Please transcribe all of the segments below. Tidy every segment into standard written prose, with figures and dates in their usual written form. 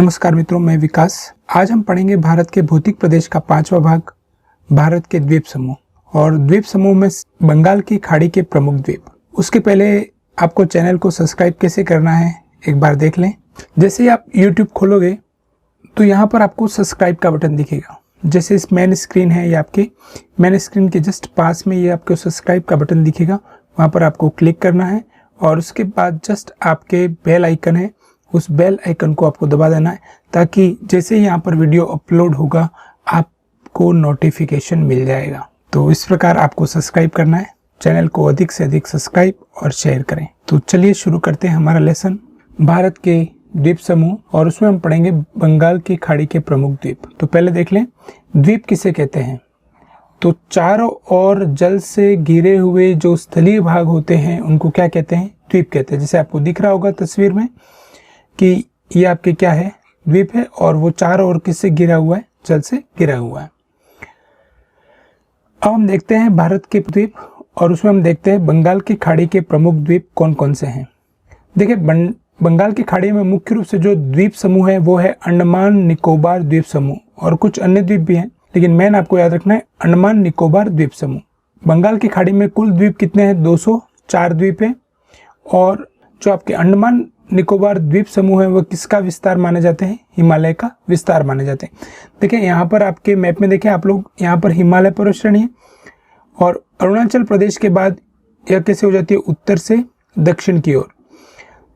नमस्कार मित्रों, मैं विकास। आज हम पढ़ेंगे भारत के भौतिक प्रदेश का 5वां भाग, भारत के द्वीप समूह। और द्वीप समूह में बंगाल की खाड़ी के प्रमुख द्वीप। उसके पहले आपको चैनल को सब्सक्राइब कैसे करना है एक बार देख लें। जैसे ही आप YouTube खोलोगे तो यहाँ पर आपको सब्सक्राइब का बटन दिखेगा। जैसे इस मेन स्क्रीन है, ये आपके मेन स्क्रीन के जस्ट पास में ये आपको सब्सक्राइब का बटन दिखेगा, वहाँ पर आपको क्लिक करना है। और उसके बाद जस्ट आपके बेल आइकन है, उस बेल आइकन को आपको दबा देना है, ताकि जैसे ही यहाँ पर वीडियो अपलोड होगा आपको नोटिफिकेशन मिल जाएगा। तो इस प्रकार आपको सब्सक्राइब करना है। चैनल को अधिक से अधिक सब्सक्राइब और शेयर करें। तो चलिए शुरू करते हैं हमारा लेसन, भारत के द्वीप समूह। और उसमें हम पढ़ेंगे बंगाल की खाड़ी के प्रमुख द्वीप। तो पहले देख लें, द्वीप किसे कहते हैं। तो चारों ओर जल से घिरे हुए जो स्थलीय भाग होते हैं उनको क्या कहते हैं, द्वीप कहते हैं। जैसे आपको दिख रहा होगा तस्वीर में कि ये आपके क्या है, द्वीप है, और वो चारों ओर किससे घिरा हुआ है, जल से घिरा हुआ है। अब हम देखते हैं भारत के द्वीप, और उसमें हम देखते हैं बंगाल की खाड़ी के प्रमुख द्वीप कौन कौन से हैं। देखिए, बंगाल की खाड़ी में मुख्य रूप से जो द्वीप समूह है वो है अंडमान निकोबार द्वीप समूह, और कुछ अन्य द्वीप भी हैं, लेकिन मेन आपको याद रखना है अंडमान निकोबार द्वीप समूह। बंगाल की खाड़ी में कुल द्वीप कितने हैं, 204 द्वीप है। और जो आपके अंडमान निकोबार द्वीप समूह है वो किसका विस्तार माने जाते हैं, हिमालय का विस्तार माने जाते हैं। देखिए यहाँ पर आपके मैप में देखें आप लोग, यहाँ पर हिमालय पर्वत श्रेणी है, और अरुणाचल प्रदेश के बाद यह कैसे हो जाती है, उत्तर से दक्षिण की ओर।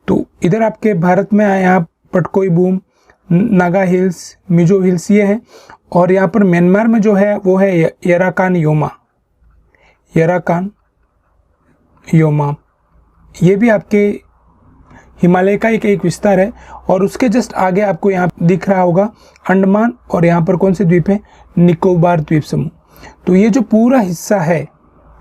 तो इधर आपके भारत में यहाँ Patkai boom, Naga hills, Mizo hills ये है। और यहाँ पर म्यांमार में जो है वो है यराकान योमा, यराकान योमा। ये भी आपके हिमालय का एक विस्तार है। और उसके जस्ट आगे आपको यहाँ दिख रहा होगा अंडमान, और यहाँ पर कौन से द्वीप है, निकोबार द्वीप समूह। तो ये जो पूरा हिस्सा है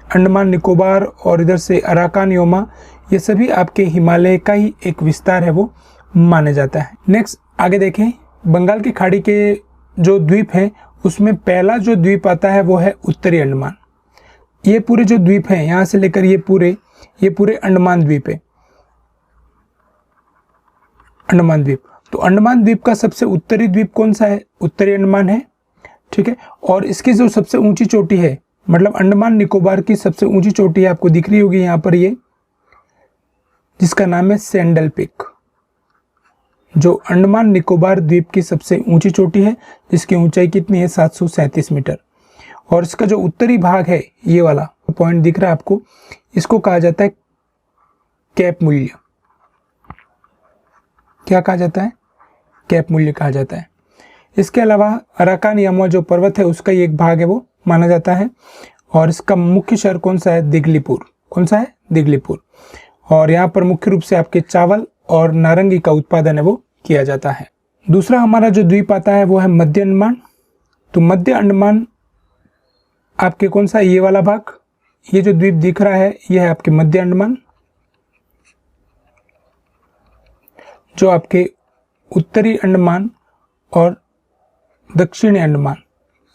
अंडमान निकोबार और इधर से अराकान योमा, ये सभी आपके हिमालय का ही एक विस्तार है, वो माने जाता है। नेक्स्ट आगे देखें, बंगाल की खाड़ी के जो द्वीप हैं उसमें पहला जो द्वीप आता है वो है उत्तरी अंडमान। ये पूरे जो द्वीप हैं यहाँ से लेकर ये पूरे अंडमान द्वीप है, अंडमान द्वीप। तो अंडमान द्वीप का सबसे उत्तरी द्वीप कौन सा है, उत्तरी अंडमान है, ठीक है। और इसकी जो सबसे ऊंची चोटी है, मतलब अंडमान निकोबार की सबसे ऊंची चोटी है, आपको दिख रही होगी यहाँ पर ये, जिसका नाम है सैंडल पीक। जो अंडमान निकोबार द्वीप की सबसे ऊंची चोटी है, जिसकी ऊंचाई कितनी है, 737 मीटर। और इसका जो उत्तरी भाग है, ये वाला पॉइंट दिख रहा है आपको, इसको कहा जाता है कैप मूल्य। क्या कहा जाता है, कैप मूल्य कहा जाता है। इसके अलावा अराकान यामा जो पर्वत है उसका एक भाग है वो माना जाता है। और इसका मुख्य शहर कौन सा है, दिगलीपुर। कौन सा है, दिगलीपुर। और यहाँ पर मुख्य रूप से आपके चावल और नारंगी का उत्पादन है वो किया जाता है। दूसरा हमारा जो द्वीप आता है वो है मध्य अंडमान। तो मध्य अंडमान आपके कौन सा, ये वाला भाग, ये जो द्वीप दिख रहा है ये है आपके मध्य अंडमान। जो आपके उत्तरी अंडमान और दक्षिणी अंडमान,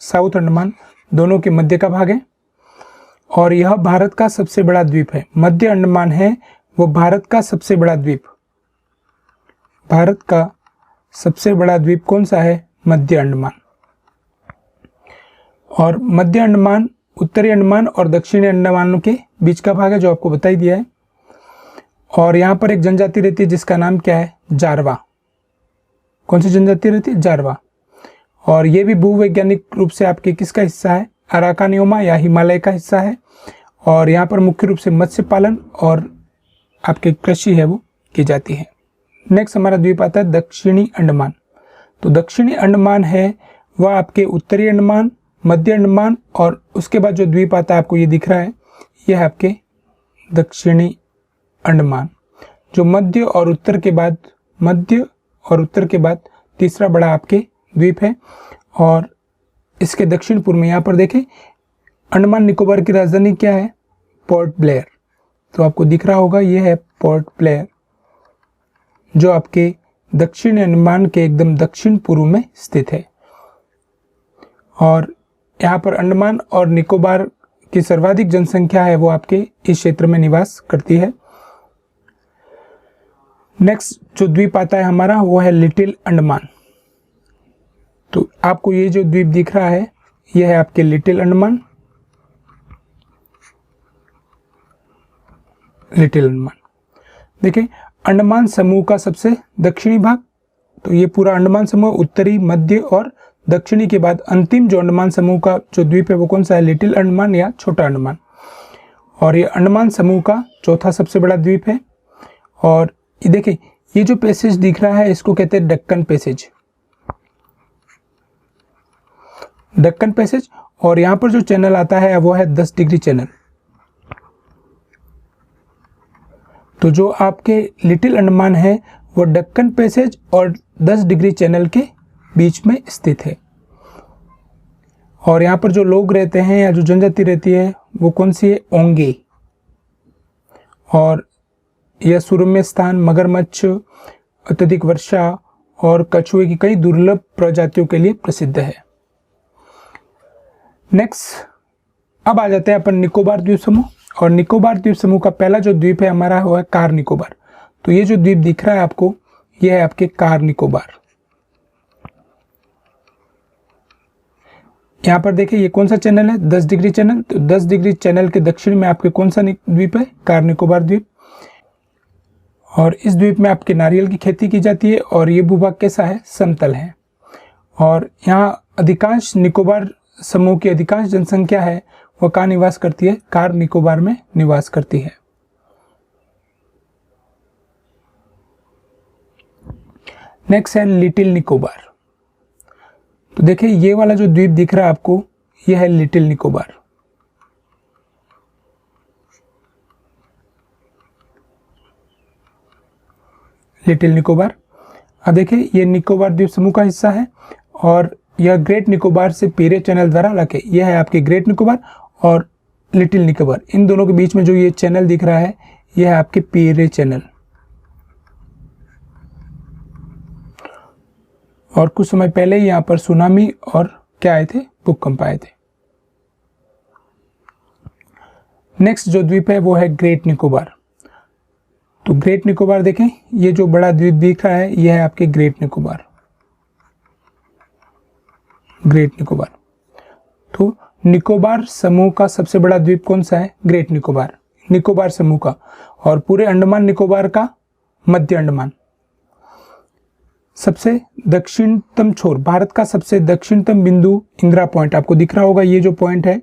साउथ अंडमान, दोनों के मध्य का भाग है। और यह भारत का सबसे बड़ा द्वीप है। मध्य अंडमान है वो भारत का सबसे बड़ा द्वीप। भारत का सबसे बड़ा द्वीप कौन सा है, मध्य अंडमान। और मध्य अंडमान उत्तरी अंडमान और दक्षिणी अंडमान के बीच का भाग है, जो आपको बता ही दिया है। और यहाँ पर एक जनजाति रहती है जिसका नाम क्या है, जारवा। कौन सी जनजाति रहती है, जारवा। और ये भी भूवैज्ञानिक रूप से आपके किसका हिस्सा है, अराकान योमा या हिमालय का हिस्सा है। और यहाँ पर मुख्य रूप से मत्स्य पालन और आपके कृषि है वो की जाती है। नेक्स्ट हमारा द्वीप आता है दक्षिणी अंडमान। तो दक्षिणी अंडमान है वह आपके उत्तरी अंडमान, मध्य अंडमान, और उसके बाद जो द्वीप आता है आपको ये दिख रहा है, यह है आपके दक्षिणी अंडमान, जो मध्य और उत्तर के बाद तीसरा बड़ा आपके द्वीप है। और इसके दक्षिण पूर्व में यहाँ पर देखें अंडमान निकोबार की राजधानी क्या है, पोर्ट ब्लेयर। तो आपको दिख रहा होगा ये है पोर्ट ब्लेयर, जो आपके दक्षिण अंडमान के एकदम दक्षिण पूर्व में स्थित है। और यहाँ पर अंडमान और निकोबार की सर्वाधिक जनसंख्या है वो आपके इस क्षेत्र में निवास करती है। नेक्स्ट जो द्वीप आता है हमारा वो है लिटिल अंडमान। तो आपको ये जो द्वीप दिख रहा है ये है आपके लिटिल अंडमान, लिटिल अंडमान। देखिए अंडमान समूह का सबसे दक्षिणी भाग, तो ये पूरा अंडमान समूह उत्तरी, मध्य और दक्षिणी के बाद अंतिम जो अंडमान समूह का जो द्वीप है वो कौन सा है, लिटिल अंडमान या छोटा अंडमान। और ये अंडमान समूह का चौथा सबसे बड़ा द्वीप है। और ये देखिए ये जो पैसेज दिख रहा है इसको कहते हैं दक्कन पैसेज, दक्कन पैसेज। और यहाँ पर जो चैनल आता है वो है 10 डिग्री चैनल। तो जो आपके लिटिल अंडमान है वो दक्कन पैसेज और 10 डिग्री चैनल के बीच में स्थित है। और यहाँ पर जो लोग रहते हैं या जो जनजाति रहती है वो कौन सी है, ओंगे। और यह सुरम्य स्थान मगरमच्छ, अत्यधिक वर्षा और कछुए की कई दुर्लभ प्रजातियों के लिए प्रसिद्ध है। नेक्स्ट अब आ जाते हैं अपन निकोबार द्वीप समूह। और निकोबार द्वीप समूह का पहला जो द्वीप है हमारा वो है कार निकोबार। तो ये जो द्वीप दिख रहा है आपको ये है आपके कार निकोबार। यहाँ पर देखिए ये कौन सा चैनल है, 10 डिग्री चैनल। तो 10 डिग्री चैनल के दक्षिण में आपके कौन सा द्वीप है, कार निकोबार द्वीप। और इस द्वीप में आपके नारियल की खेती की जाती है और ये भूभाग कैसा है, समतल है। और यहाँ अधिकांश निकोबार समूह की अधिकांश जनसंख्या है वो कहाँ निवास करती है, कार निकोबार में निवास करती है। नेक्स्ट है लिटिल निकोबार। तो देखिए ये वाला जो द्वीप दिख रहा है आपको ये है लिटिल निकोबार। लिटिल निकोबार। अब देखिए ये निकोबार द्वीप समूह का हिस्सा है और यह ग्रेट निकोबार से पीरे चैनल द्वारा अलग है। यह है आपकी ग्रेट निकोबार और लिटिल निकोबार, इन दोनों के बीच में जो ये चैनल दिख रहा है यह है आपके पीरे चैनल। और कुछ समय पहले ही यहाँ पर सुनामी और क्या आए थे, भूकंप आए थे। नेक्स्ट जो द्वीप है वो है ग्रेट निकोबार। तो ग्रेट निकोबार देखें ये जो बड़ा द्वीप दिख रहा है यह है आपके ग्रेट निकोबार, ग्रेट निकोबार। तो निकोबार समूह का सबसे बड़ा द्वीप कौन सा है, ग्रेट निकोबार, निकोबार समूह का। और पूरे अंडमान निकोबार का मध्य अंडमान। सबसे दक्षिणतम छोर, भारत का सबसे दक्षिणतम बिंदु इंदिरा पॉइंट, आपको दिख रहा होगा ये जो पॉइंट है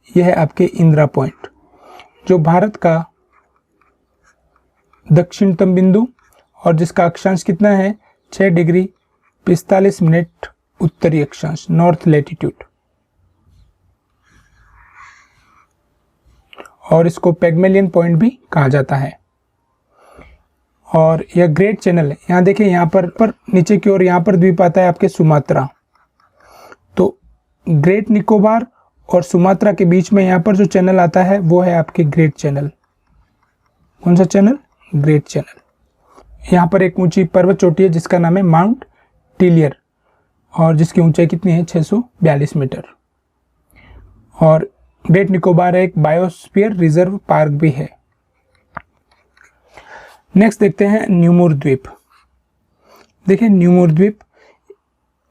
यह है आपके इंदिरा पॉइंट, जो भारत का दक्षिणतम बिंदु और जिसका अक्षांश कितना है 6 डिग्री 45 मिनट उत्तरी अक्षांश, नॉर्थ लैटिट्यूड। और इसको पैगमेलियन पॉइंट भी कहा जाता है। और यह ग्रेट चैनल है। यहाँ देखिए यहाँ पर नीचे की ओर यहाँ पर द्वीप आता है आपके सुमात्रा। तो ग्रेट निकोबार और सुमात्रा के बीच में यहाँ पर जो चैनल आता है वो है आपके ग्रेट चैनल। कौन सा चैनल, ग्रेट चैनल। यहाँ पर एक ऊंची पर्वत चोटी है जिसका नाम है माउंट टिलियर और जिसकी ऊंचाई कितनी है 642 मीटर। और ग्रेट निकोबार एक बायोस्फीयर रिजर्व पार्क भी है। नेक्स्ट देखते हैं न्यूमोर द्वीप। देखिए न्यूमोर द्वीप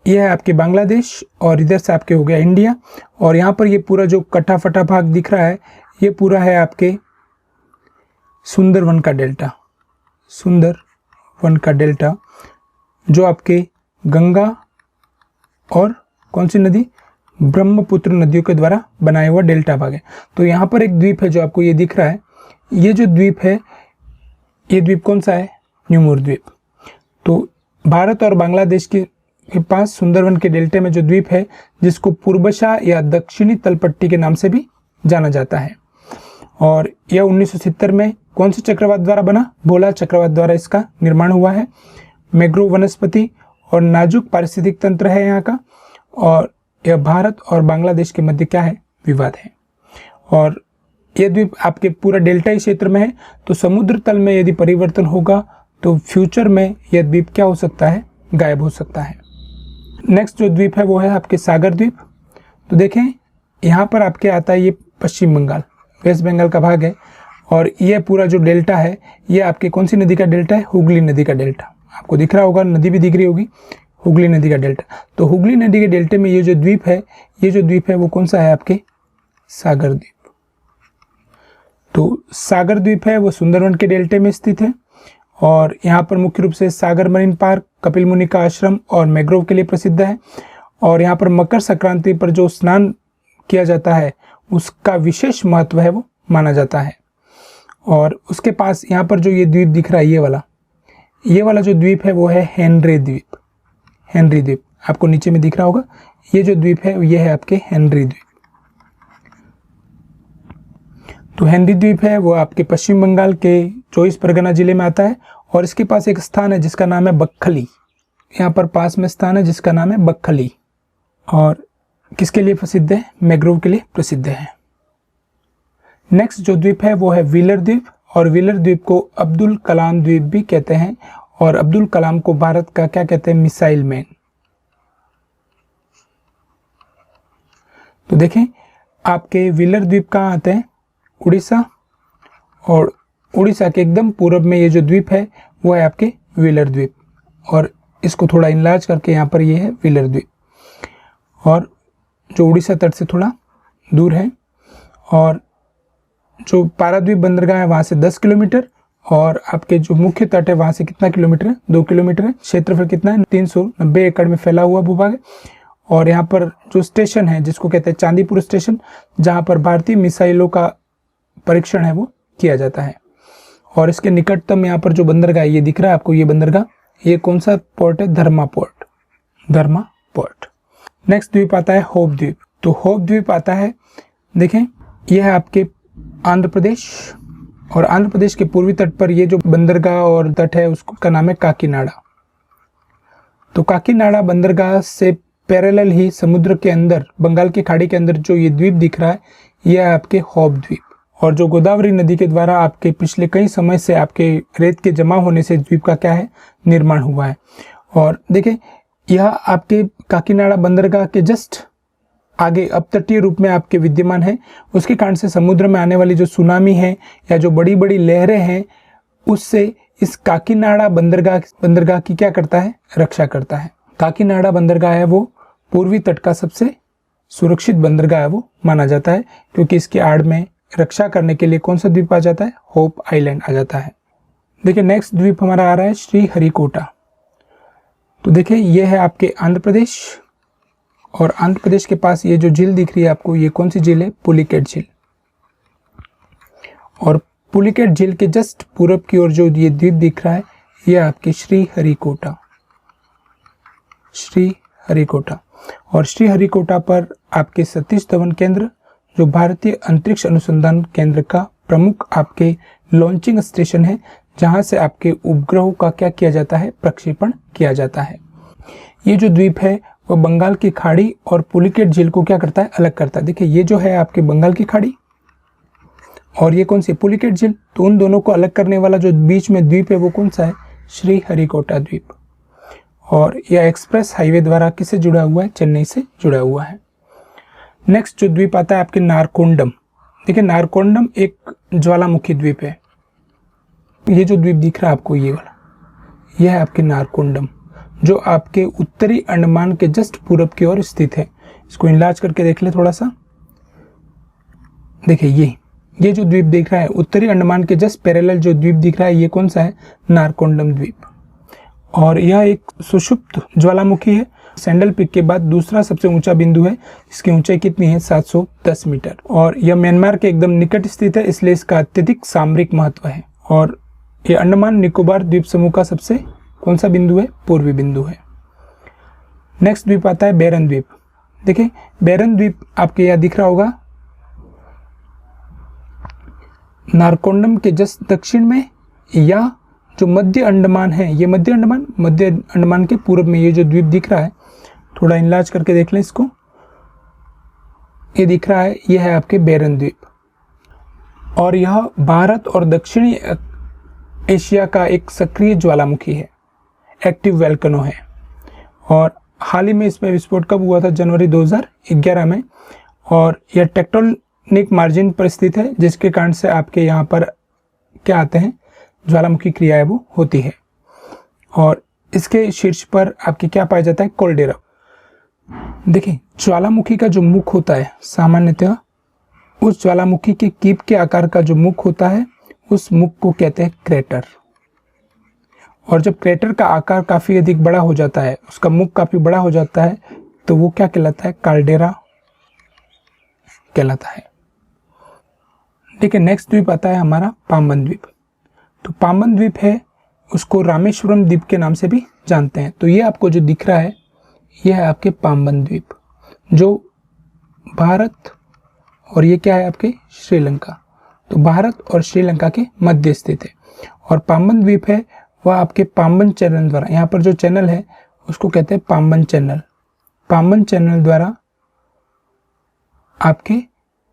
यह है आपके बांग्लादेश और इधर से आपके हो गया इंडिया। और यहाँ पर ये पूरा जो कटा फटा भाग दिख रहा है ये पूरा है आपके सुंदरवन का डेल्टा, सुंदरवन का डेल्टा, जो आपके गंगा और कौन सी नदी, ब्रह्मपुत्र नदियों के द्वारा बनाया हुआ डेल्टा भाग है। तो यहाँ पर एक द्वीप है जो आपको ये दिख रहा है, ये जो द्वीप है ये द्वीप कौन सा है, न्यूमोर द्वीप। तो भारत और बांग्लादेश के पास सुंदरवन के डेल्टे में जो द्वीप है जिसको पूर्वशा या दक्षिणी तलपट्टी के नाम से भी जाना जाता है। और यह 1970 में कौन से चक्रवात द्वारा बना, भोला चक्रवात द्वारा इसका निर्माण हुआ है। मैंग्रोव वनस्पति और नाजुक पारिस्थितिक तंत्र है यहाँ का। और यह भारत और बांग्लादेश के मध्य क्या है, विवाद है। और यह द्वीप आपके पूरा डेल्टाई क्षेत्र में है। तो समुद्र तल में यदि परिवर्तन होगा तो फ्यूचर में यह द्वीप क्या हो सकता है, गायब हो सकता है। नेक्स्ट जो द्वीप है वो है आपके सागर द्वीप। तो देखें यहाँ पर आपके आता है ये पश्चिम बंगाल, वेस्ट बंगाल का भाग है। और यह पूरा जो डेल्टा है ये आपके कौन सी नदी का डेल्टा है, हुगली नदी का डेल्टा। आपको दिख रहा होगा, नदी भी दिख रही होगी, हुगली नदी का डेल्टा। तो हुगली नदी के डेल्टे में ये जो द्वीप है वो कौन सा है आपके? सागर द्वीप। तो सागर द्वीप है वो सुंदरवन के डेल्टे में स्थित है और यहाँ पर मुख्य रूप से सागर मरीन पार्क, कपिल मुनि का आश्रम और मैंग्रोव के लिए प्रसिद्ध है। और यहाँ पर मकर संक्रांति पर जो स्नान किया जाता है उसका विशेष महत्व है वो माना जाता है। और उसके पास यहाँ पर जो ये द्वीप दिख रहा है, ये वाला जो द्वीप है वो है हेनरी द्वीप। हेनरी द्वीप आपको नीचे में दिख रहा होगा, ये जो द्वीप है ये है आपके हेनरी द्वीप। तो हेनरी द्वीप है वो आपके पश्चिम बंगाल के 24 परगना जिले में आता है और इसके पास एक स्थान है जिसका नाम है बक्खली। यहाँ पर पास में स्थान है जिसका नाम है बक्खली और किसके लिए प्रसिद्ध है? मैंग्रोव के लिए प्रसिद्ध है। नेक्स्ट जो द्वीप है वो है व्हीलर द्वीप और व्हीलर द्वीप को अब्दुल कलाम द्वीप भी कहते हैं और अब्दुल कलाम को भारत का क्या कहते हैं? Missile man. तो देखें आपके व्हीलर द्वीप कहाँ आते हैं? उड़ीसा, और उड़ीसा के एकदम पूर्व में ये जो द्वीप है वो है आपके व्हीलर द्वीप और इसको थोड़ा इनलार्ज करके यहाँ पर ये है व्हीलर द्वीप और जो उड़ीसा तट से थोड़ा दूर है। और जो पाराद्वीप बंदरगाह है वहाँ से 10 किलोमीटर और आपके जो मुख्य तट है वहाँ से कितना किलोमीटर है? 2 किलोमीटर है। क्षेत्रफल कितना है? 390 एकड़ में फैला हुआ भूभाग है। और यहाँ पर जो स्टेशन है जिसको कहते हैं चांदीपुर स्टेशन, जहाँ पर भारतीय मिसाइलों का परीक्षण है वो किया जाता है। और इसके निकटतम यहाँ पर जो बंदरगाह ये दिख रहा है आपको, ये बंदरगाह, ये कौन सा पोर्ट है? धर्मा पोर्ट। धर्मा पोर्ट। नेक्स्ट द्वीप आता है होप द्वीप। तो होप द्वीप आता है, देखें यह है आपके आंध्र प्रदेश और आंध्र प्रदेश के पूर्वी तट पर ये जो बंदरगाह और तट है उसका नाम है काकीनाडा। तो काकीनाडा बंदरगाह से पैरेलल ही समुद्र के अंदर, बंगाल की खाड़ी के अंदर जो ये द्वीप दिख रहा है यह है आपके होप द्वीप। और जो गोदावरी नदी के द्वारा आपके पिछले कई समय से आपके रेत के जमा होने से द्वीप का क्या है? निर्माण हुआ है। और देखें यह आपके काकीनाडा बंदरगाह के जस्ट आगे अपतटीय रूप में आपके विद्यमान है। उसके कारण से समुद्र में आने वाली जो सुनामी है या जो बड़ी बड़ी लहरें हैं उससे इस काकीनाडा बंदरगाह की क्या करता है? रक्षा करता है। काकीनाडा बंदरगाह है वो पूर्वी तट का सबसे सुरक्षित बंदरगाह है वो माना जाता है क्योंकि इसके आड़ में रक्षा करने के लिए कौन सा द्वीप आ जाता है? होप आइलैंड आ जाता है। देखिए नेक्स्ट द्वीप हमारा आ रहा है श्रीहरिकोटा। तो देखिए ये है आपके आंध्र प्रदेश और आंध्र प्रदेश के पास ये जो झील दिख रही है आपको, ये कौन सी झील है? पुलिकेट झील। और पुलिकेट झील के जस्ट पूरब की ओर जो ये द्वीप दिख रहा है ये आपके श्रीहरिकोटा। श्रीहरिकोटा। और श्रीहरिकोटा पर आपके सतीश धवन केंद्र जो भारतीय अंतरिक्ष अनुसंधान केंद्र का प्रमुख आपके लॉन्चिंग स्टेशन है, जहां से आपके उपग्रहों का क्या किया जाता है? प्रक्षेपण किया जाता है। ये जो द्वीप है वह बंगाल की खाड़ी और पुलिकेट झील को क्या करता है? अलग करता है। देखिए ये जो है आपके बंगाल की खाड़ी और ये कौन सी? पुलिकेट झील। तो उन दोनों को अलग करने वाला जो बीच में द्वीप है वो कौन सा है? श्रीहरिकोटा द्वीप। और यह एक्सप्रेस हाईवे द्वारा किससे जुड़ा हुआ है? चेन्नई से जुड़ा हुआ है। नेक्स्ट जो द्वीप आता है आपके नारकोंडम। देखिए नारकोंडम एक ज्वालामुखी द्वीप है। ये जो द्वीप दिख रहा है आपको, ये वाला, यह है आपके नारकोंडम जो आपके उत्तरी अंडमान के जस्ट पूरब की ओर स्थित है। इसको इनलार्ज करके देख ले थोड़ा सा। देखिए ये जो द्वीप दिख रहा है उत्तरी अंडमान के जस्ट पैरेलल जो द्वीप दिख रहा है ये कौन सा है? नारकोंडम द्वीप। और यह एक सुषुप्त ज्वालामुखी है। सैंडल पीक के बाद दूसरा सबसे ऊंचा बिंदु है। इसकी ऊंचाई कितनी है? 710 मीटर। और यह म्यांमार के एकदम निकट स्थित है, इसलिए इसका अत्यधिक सामरिक महत्व है। और यह अंडमान निकोबार द्वीप समूह का सबसे कौन सा बिंदु है? पूर्वी बिंदु है। नेक्स्ट द्वीप आता है बैरन द्वीप। देखिए बैरन द्वीप आपके यहाँ दिख रहा होगा, नारकोंडम के जस्ट दक्षिण में, या जो मध्य अंडमान है, ये मध्य अंडमान के पूर्व में ये जो द्वीप दिख रहा है, थोड़ा इनलार्ज करके देख लें इसको, ये दिख रहा है, ये है आपके बैरन द्वीप। और यह भारत और दक्षिणी एशिया का एक सक्रिय ज्वालामुखी है, एक्टिव वोल्केनो है। और हाल ही में इसमें विस्फोट कब हुआ था? जनवरी 2011 में। और यह टेक्टोनिक मार्जिन पर स्थित है, जिसके कारण से आपके यहाँ पर क्या आते हैं? ज्वालामुखी क्रिया है वो होती है। और इसके शीर्ष पर आपके क्या पाया जाता है, कॉल्डेरा। देखिए ज्वालामुखी का जो मुख होता है सामान्यतः उस ज्वालामुखी के कीप के आकार का जो मुख होता है उस मुख को कहते हैं क्रेटर। और जब क्रेटर का आकार काफी अधिक बड़ा हो जाता है, उसका मुख काफी बड़ा हो जाता है, तो वो क्या कहलाता है, काल्डेरा कहलाता है। देखिए नेक्स्ट द्वीप आता है हमारा पाम्बन द्वीप। तो पाम्बन द्वीप है, उसको रामेश्वरम द्वीप के नाम से भी जानते हैं। तो ये आपको जो दिख रहा है ये है आपके पाम्बन द्वीप, जो भारत और ये क्या है आपके श्रीलंका, तो भारत और श्रीलंका के मध्य स्थित है। और पाम्बन द्वीप है वह आपके पाम्बन चैनल द्वारा, यहाँ पर जो चैनल है उसको कहते हैं पाम्बन चैनल। पाम्बन चैनल द्वारा आपके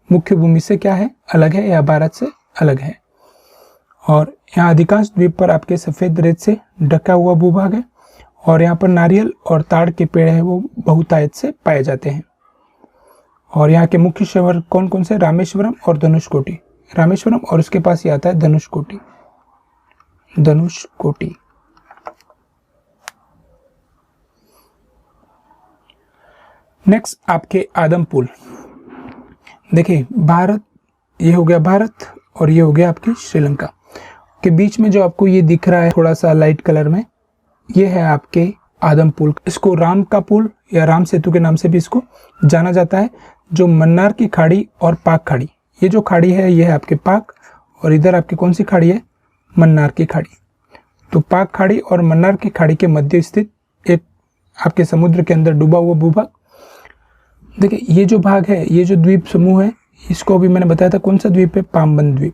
मुख्य भूमि से क्या है, अलग है या भारत से अलग है। और यहाँ अधिकांश द्वीप पर आपके सफेद रेत से ढका हुआ भूभाग है और यहाँ पर नारियल और ताड़ के पेड़ है वो बहुतायत से पाए जाते हैं। और यहाँ के मुख्य शहर कौन कौन से, रामेश्वरम और धनुषकोटी। रामेश्वरम और उसके पास ही आता है धनुषकोटी। धनुषकोटी। नेक्स्ट आपके आदमपुल। देखिए भारत, ये हो गया भारत और ये हो गया आपकी श्रीलंका के बीच में जो आपको ये दिख रहा है थोड़ा सा लाइट कलर में, ये है आपके आदमपुल। इसको राम का पुल या राम सेतु के नाम से भी इसको जाना जाता है, जो मन्नार की खाड़ी और पाक खाड़ी, ये जो खाड़ी है ये है आपके पाक और इधर आपकी कौन सी खाड़ी है, मन्नार की खाड़ी। तो पाक खाड़ी और मन्नार की खाड़ी के मध्य स्थित एक आपके समुद्र के अंदर डूबा हुआ भूभाग। देखिए ये जो भाग है, ये जो द्वीप समूह है, इसको अभी मैंने बताया था कौन सा द्वीप है, पाम्बन द्वीप।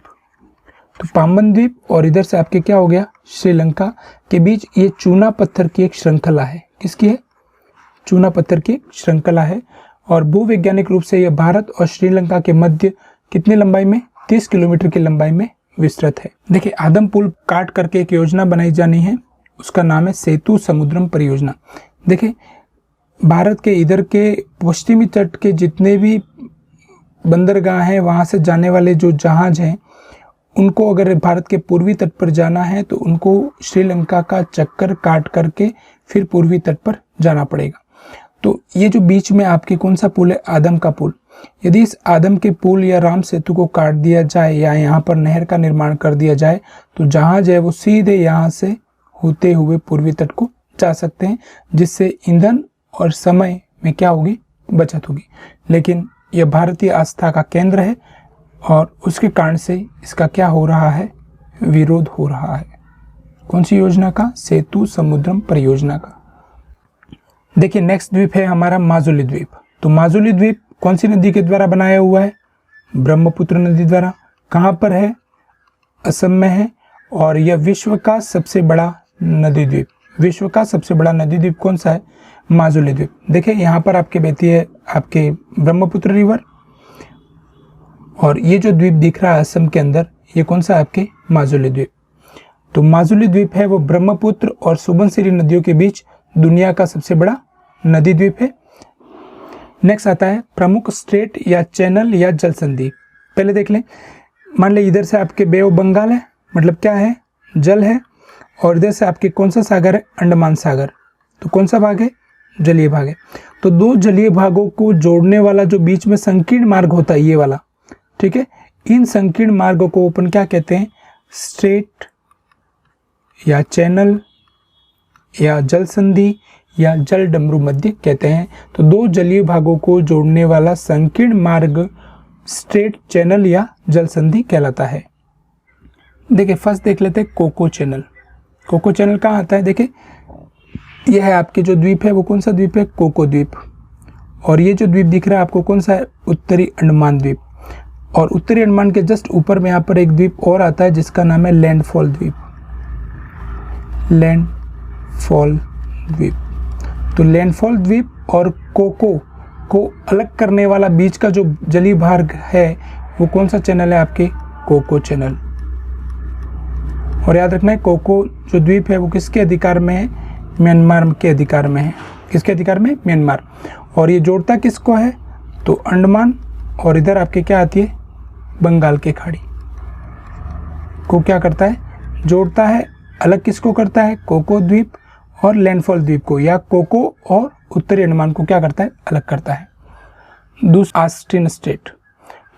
तो पाम्बन द्वीप और इधर से आपके क्या हो गया, श्रीलंका के बीच ये चूना पत्थर की एक श्रृंखला है। किसकी है, चूना पत्थर की श्रृंखला है। और भूवैज्ञानिक रूप से यह भारत और श्रीलंका के मध्य कितनी लंबाई में, 30 किलोमीटर की लंबाई में विस्तृत है। देखिए आदमपुल काट करके एक योजना बनाई जानी है, उसका नाम है सेतु समुद्रम परियोजना। देखिए भारत के इधर के पश्चिमी तट के जितने भी बंदरगाह हैं, वहाँ से जाने वाले जो जहाज हैं, उनको अगर भारत के पूर्वी तट पर जाना है तो उनको श्रीलंका का चक्कर काट करके फिर पूर्वी तट पर जाना पड़ेगा। तो ये जो बीच में आपके कौन सा पुल है, आदम का पुल। यदि इस आदम के पुल या राम सेतु को काट दिया जाए या यहाँ पर नहर का निर्माण कर दिया जाए तो जहाज है वो सीधे यहाँ से होते हुए पूर्वी तट को जा सकते हैं, जिससे ईंधन और समय में क्या होगी, बचत होगी। लेकिन यह भारतीय आस्था का केंद्र है और उसके कारण से इसका क्या हो रहा है, विरोध हो रहा है। कौन सी योजना का, सेतु समुद्रम परियोजना का। देखिए नेक्स्ट द्वीप है हमारा माजुली द्वीप। तो माजुली द्वीप कौन सी नदी के द्वारा बनाया हुआ है, ब्रह्मपुत्र नदी द्वारा। कहाँ पर है, असम में है। और यह विश्व का सबसे बड़ा नदी द्वीप, विश्व का सबसे बड़ा नदी द्वीप कौन सा है, माजुली द्वीप। देखिए यहाँ पर आपके बहती है आपके ब्रह्मपुत्र रिवर और ये जो द्वीप दिख रहा है असम के अंदर, ये कौन सा है आपके, माजुली द्वीप। तो माजुली द्वीप है वो ब्रह्मपुत्र और सुबनसिरी नदियों के बीच दुनिया का सबसे बड़ा नदी द्वीप है। नेक्स्ट आता है प्रमुख स्ट्रेट या चैनल या जल संधि। पहले देख लें, मान लें इधर से आपके बे ऑफ बंगाल है, मतलब क्या है, जल है। और इधर से आपके कौन सा सागर है, अंडमान सागर। तो कौन सा भाग है, जलीय भाग है। तो दो जलीय भागों को जोड़ने वाला जो बीच में संकीर्ण मार्ग होता है, ये वाला, ठीक है, इन संकीर्ण मार्गों को अपन क्या कहते हैं, स्ट्रेट या चैनल या जल संधि या जल डमरू मध्य कहते हैं। तो दो जलीय भागों को जोड़ने वाला संकीर्ण मार्ग स्ट्रेट, चैनल या जल संधि कहलाता है। देखिए फर्स्ट देख लेते हैं कोको चैनल। कोको चैनल कहाँ आता है, देखिए यह है आपके जो द्वीप है वो कौन सा द्वीप है, कोको द्वीप। और ये जो द्वीप दिख रहा है आपको कौन सा है, उत्तरी अंडमान द्वीप। और उत्तरी अंडमान के जस्ट ऊपर में यहाँ पर एक द्वीप और आता है जिसका नाम है लैंडफॉल द्वीप, लैंडफॉल द्वीप। तो लैंडफॉल द्वीप और कोको को अलग करने वाला बीच का जो जलीय भाग है वो कौन सा चैनल है, आपके कोको चैनल। और याद रखना है कोको जो द्वीप है वो किसके अधिकार में है, म्यांमार के अधिकार में है। किसके अधिकार में, म्यांमार। और ये जोड़ता किसको है, तो अंडमान और इधर आपके क्या आती है, बंगाल की खाड़ी को क्या करता है, जोड़ता है। अलग किसको करता है, कोको द्वीप और लैंडफॉल द्वीप को या कोको और उत्तरी अंडमान को क्या करता है, अलग करता है। दूसरा ऑस्टिन स्ट्रेट,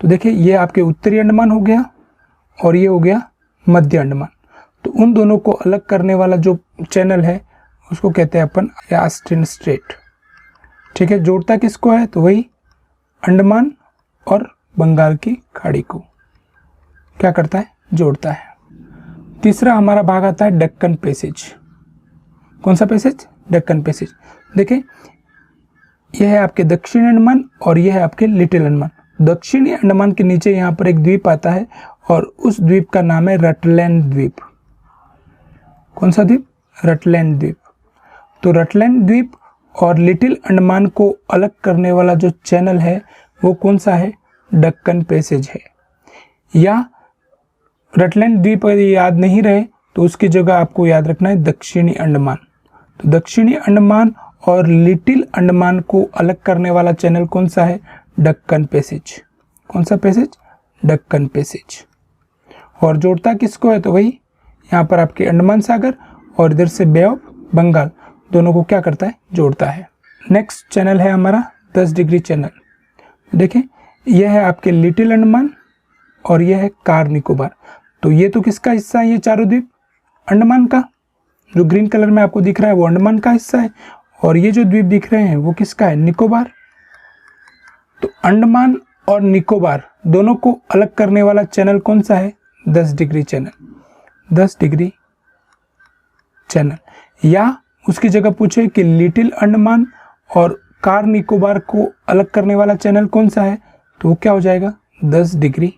तो देखिए ये आपके उत्तरी अंडमान हो गया और ये हो गया मध्य अंडमान। तो उन दोनों को अलग करने वाला जो चैनल है उसको कहते हैं अपन ऑस्टिन स्ट्रेट। ठीक है, जोड़ता किसको है, तो वही अंडमान और बंगाल की खाड़ी को क्या करता है, जोड़ता है। तीसरा हमारा भाग आता है दक्कन पैसेज। कौन सा पैसेज, दक्कन पैसेज। देखिए यह है आपके दक्षिणी अंडमान और यह है आपके लिटिल अंडमान। दक्षिणी अंडमान के नीचे यहाँ पर एक द्वीप आता है और उस द्वीप का नाम है रटलैंड द्वीप। कौन सा द्वीप, रटलैंड द्वीप। तो रटलैंड द्वीप और लिटिल अंडमान को अलग करने वाला जो चैनल है वो कौन सा है, दक्कन पैसेज है। या रटलैंड द्वीप अगर याद नहीं रहे तो उसकी जगह आपको याद रखना है दक्षिणी अंडमान। तो दक्षिणी अंडमान और लिटिल अंडमान को अलग करने वाला चैनल कौन सा है, दक्कन पैसेज। कौन सा पैसेज, दक्कन पैसेज। और जोड़ता किसको है, तो वही यहाँ पर आपके अंडमान सागर और इधर से बे ऑफ बंगाल, दोनों को क्या करता है, जोड़ता है। नेक्स्ट चैनल है हमारा 10 डिग्री चैनल। देखें यह है आपके लिटिल अंडमान और यह है कार निकोबार। तो ये तो किसका हिस्सा है, ये चारों द्वीप अंडमान का, जो ग्रीन कलर में आपको दिख रहा है वो अंडमान का हिस्सा है और ये जो द्वीप दिख रहे हैं वो किसका है, निकोबार। तो अंडमान और निकोबार दोनों को अलग करने वाला चैनल कौन सा है, 10 डिग्री चैनल। 10 degree channel. या उसकी जगह पूछे कि लिटिल अंडमान और कार निकोबार को अलग करने वाला चैनल कौन सा है, तो वो क्या हो जाएगा, 10 डिग्री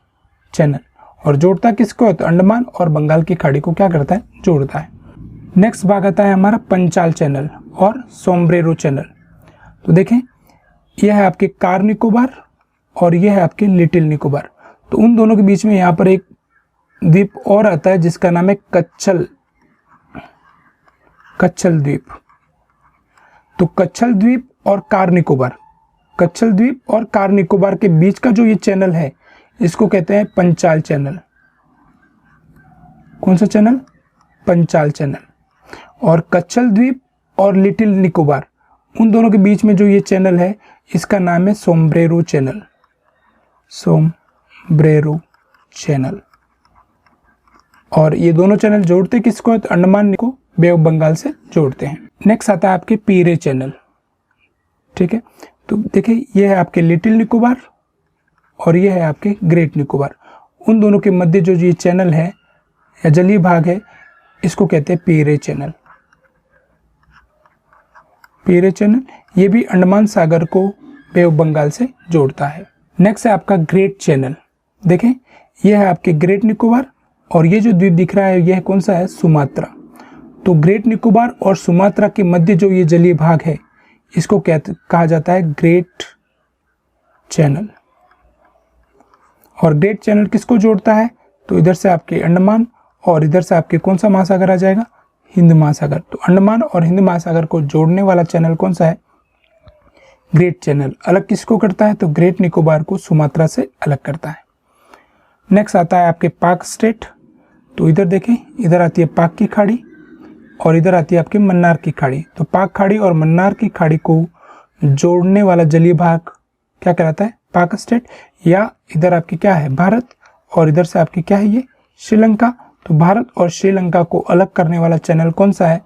चैनल। और जोड़ता किसको है, तो अंडमान और बंगाल की खाड़ी को क्या करता है, जोड़ता है। नेक्स्ट भाग आता है हमारा पंचाल चैनल और सोम्ब्रेरो चैनल। तो देखें यह है आपके कार निकोबार और यह है आपके लिटिल निकोबार। तो उन दोनों के बीच में यहाँ पर एक द्वीप और आता है जिसका नाम है कच्छल, कच्छल द्वीप। तो कच्छल द्वीप और कार निकोबार, कच्छल द्वीप और कार निकोबार के बीच का जो ये चैनल है इसको कहते हैं पंचाल चैनल। कौन सा चैनल, पंचाल चैनल। और कच्छल द्वीप और लिटिल निकोबार उन दोनों के बीच में जो ये चैनल है इसका नाम है सोम्ब्रेरो चैनल, सोम्ब्रेरो चैनल। और ये दोनों चैनल जोड़ते किसको है, तो अंडमान को बे ऑफ बंगाल से जोड़ते हैं। नेक्स्ट आता है आपके पीरे चैनल। ठीक है, तो देखिए ये है आपके लिटिल निकोबार और ये है आपके ग्रेट निकोबार। उन दोनों के मध्य जो ये चैनल है या जलीय भाग है इसको कहते हैं पीरे चैनल, पीरे चैनल। ये भी अंडमान सागर को बे ऑफ बंगाल से जोड़ता है। नेक्स्ट है आपका ग्रेट चैनल। देखें यह है आपके ग्रेट निकोबार और ये जो द्वीप दिख रहा है यह कौन सा है, सुमात्रा। तो ग्रेट निकोबार और सुमात्रा के मध्य जो ये जलीय भाग है इसको कहा जाता है ग्रेट चैनल। और ग्रेट चैनल किसको जोड़ता है, तो इधर से आपके अंडमान और इधर से आपके कौन सा महासागर आ जाएगा, हिंद महासागर। तो अंडमान और हिंद महासागर को जोड़ने वाला चैनल कौन सा है, ग्रेट चैनल। अलग किसको करता है, तो ग्रेट निकोबार को सुमात्रा से अलग करता है। नेक्स्ट आता है आपके पाक स्टेट। तो इधर देखें, इधर आती है पाक की खाड़ी और इधर आती है आपके मन्नार की खाड़ी। तो पाक खाड़ी और मन्नार की खाड़ी को जोड़ने वाला जलीय भाग क्या कहलाता है, पाक स्टेट। या इधर आपकी क्या है, भारत और इधर से आपकी क्या है, ये श्रीलंका। तो भारत और श्रीलंका को अलग करने वाला चैनल कौन सा है,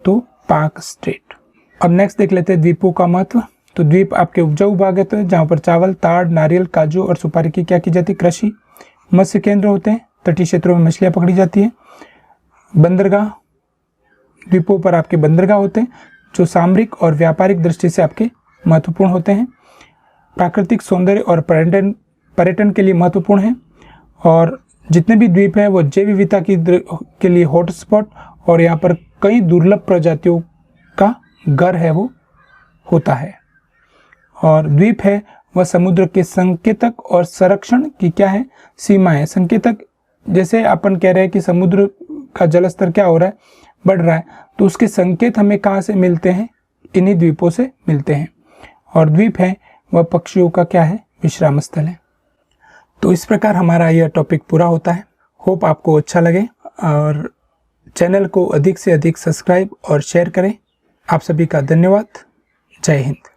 तो पाक स्टेट। अब नेक्स्ट देख लेते हैं द्वीपों का महत्व। तो द्वीप आपके उपजाऊ भाग है, जहाँ पर चावल, ताड़, नारियल, काजू और सुपारी की क्या की जाती है, कृषि। मत्स्य केंद्र होते हैं, तटीय क्षेत्रों में मछलियाँ पकड़ी जाती हैं। बंदरगाह, द्वीपों पर आपके बंदरगाह होते हैं जो सामरिक और व्यापारिक दृष्टि से आपके महत्वपूर्ण होते हैं। प्राकृतिक सौंदर्य और पर्यटन के लिए महत्वपूर्ण है। और जितने भी द्वीप हैं वो जैव विविधता के लिए हॉटस्पॉट और यहाँ पर कई दुर्लभ प्रजातियों का घर है वो होता है। और द्वीप है वह समुद्र के संकेतक और संरक्षण की क्या है, सीमा है। संकेतक जैसे अपन कह रहे हैं कि समुद्र का जलस्तर क्या हो रहा है, बढ़ रहा है, तो उसके संकेत हमें कहाँ से मिलते हैं, इन्हीं द्वीपों से मिलते हैं। और द्वीप है वह पक्षियों का क्या है, विश्राम स्थल है। तो इस प्रकार हमारा यह टॉपिक पूरा होता है। होप आपको अच्छा लगे और चैनल को अधिक से अधिक सब्सक्राइब और शेयर करें। आप सभी का धन्यवाद। जय हिंद।